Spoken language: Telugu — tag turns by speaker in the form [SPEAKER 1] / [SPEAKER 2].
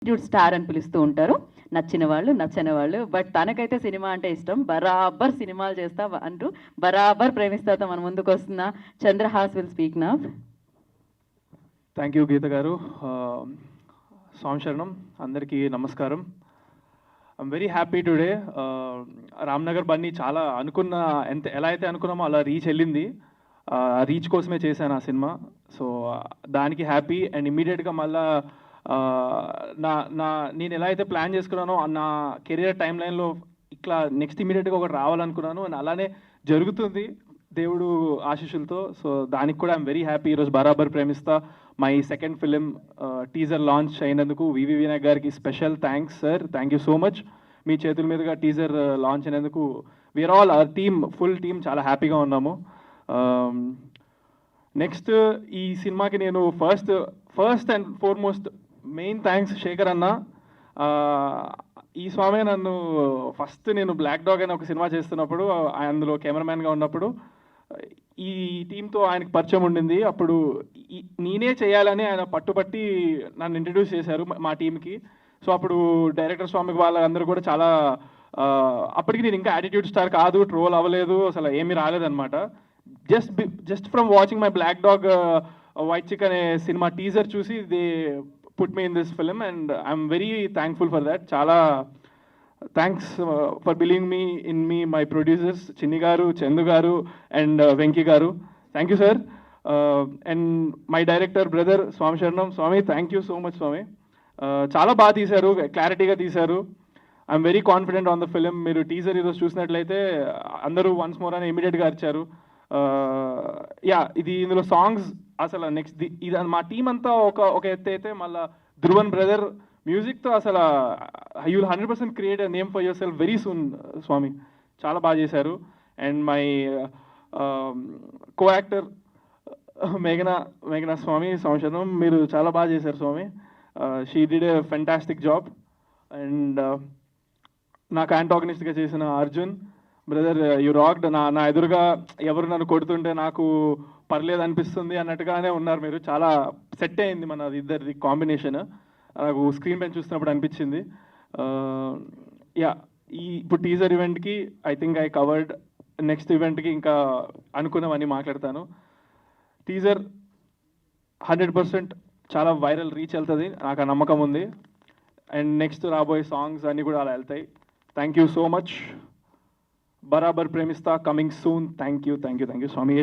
[SPEAKER 1] స్టార్ అని పిలుస్తూ ఉంటారు, నచ్చిన వాళ్ళు నచ్చని వాళ్ళు. బట్ తనకైతే సినిమా అంటే ఇష్టం, బరాబర్ సినిమాలు చేస్తా అంటూ బరాబర్ ప్రేమిస్తాతో మన ముందుకు వస్తున్న Chandrahas will speak now.
[SPEAKER 2] Thank you Geetha గారు. స్వామి శరణం, అందరికీ నమస్కారం. I'm very happy today. Ramnagar Bunny చాలా ఎలా అయితే అనుకున్నామో అలా రీచ్ వెళ్ళింది. రీచ్ కోసమే చేశాను ఆ సినిమా. సో దానికి హ్యాపీ. అండ్ ఇమ్మీడియట్గా మళ్ళా నా నా నేను ఎలా అయితే ప్లాన్ చేసుకున్నానో నా కెరియర్ టైం లైన్లో ఇట్లా నెక్స్ట్ ఇమీడియట్గా ఒకటి రావాలనుకున్నాను, అండ్ అలానే జరుగుతుంది దేవుడు ఆశీస్సులతో. సో దానికి కూడా ఐఎమ్ వెరీ హ్యాపీ. ఈరోజు Barabar Premistha my second film teaser launch అయినందుకు వివి వినాయక్ గారికి special thanks sir. Thank you so much. మీ చేతుల మీదుగా టీజర్ లాంచ్ అయినందుకు we are all our team, full team చాలా హ్యాపీగా ఉన్నాము. నెక్స్ట్ ఈ సినిమాకి నేను first and foremost main thanks Shekhar అన్న. ఈ స్వామి నన్ను ఫస్ట్ నేను బ్లాక్ డాగ్ అనే ఒక సినిమా చేస్తున్నప్పుడు, అందులో కెమెరామ్యాన్గా ఉన్నప్పుడు ఈ టీంతో ఆయనకు పరిచయం ఉండింది. అప్పుడు నేనే చేయాలని ఆయన పట్టుబట్టి నన్ను ఇంట్రడ్యూస్ చేశారు మా టీంకి. సో అప్పుడు డైరెక్టర్ స్వామికి వాళ్ళందరూ కూడా చాలా అప్పటికి నేను ఇంకా యాటిట్యూడ్ స్టార్ కాదు, ట్రోల్ అవ్వలేదు, అసలు ఏమీ రాలేదన్నమాట. Just from watching my black dog white chick అనే సినిమా టీజర్ చూసి they put me in this film, and I'm very thankful for that. Chala thanks for believing in me, my producers Chinni garu, Chandu garu, and Venki garu. Thank you sir. And my director brother Swami Sharanam, Swami, thank you so much Swami. Chala baga teesaru, clarity ga teesaru. I'm very confident on the film. Meeru teaser ido chusinattlaithe andaru once more ani immediate ga archaru. Yeah, ఇది ఇందులో సాంగ్స్ అసలు నెక్స్ట్ ఇది మా టీం అంతా ఒక ఎత్తు అయితే, మళ్ళీ ధ్రువన్ బ్రదర్ మ్యూజిక్తో అసలు you will 100% create name for yourself very soon స్వామి. చాలా బాగా చేశారు. అండ్ మై కో యాక్టర్ మేఘనా స్వామి సంవత్సరం, మీరు చాలా బాగా చేశారు స్వామి. She did a fantastic job. And నాకు యాంటాగనిస్ట్గా చేసిన అర్జున్ బ్రదర్, యూ రాక్డ్. నా ఎదురుగా ఎవరు నన్ను కొడుతుంటే నాకు పర్లేదు అనిపిస్తుంది అన్నట్టుగానే ఉన్నారు మీరు. చాలా సెట్ అయింది మన ఇద్దరిది కాంబినేషన్, నాకు స్క్రీన్ పైన చూస్తున్నప్పుడు అనిపించింది. యా, ఇప్పుడు టీజర్ ఈవెంట్కి I think I covered. Next ఈవెంట్కి ఇంకా అనుకున్నవన్నీ మాట్లాడతాను. టీజర్ 100% చాలా వైరల్ రీచ్ వెళ్తుంది, నాకు ఆ నమ్మకం ఉంది. అండ్ నెక్స్ట్ రాబోయే సాంగ్స్ అన్నీ కూడా అలా వెళ్తాయి. Thank you so much. Barabar Premistha coming soon. Thank you Swamy.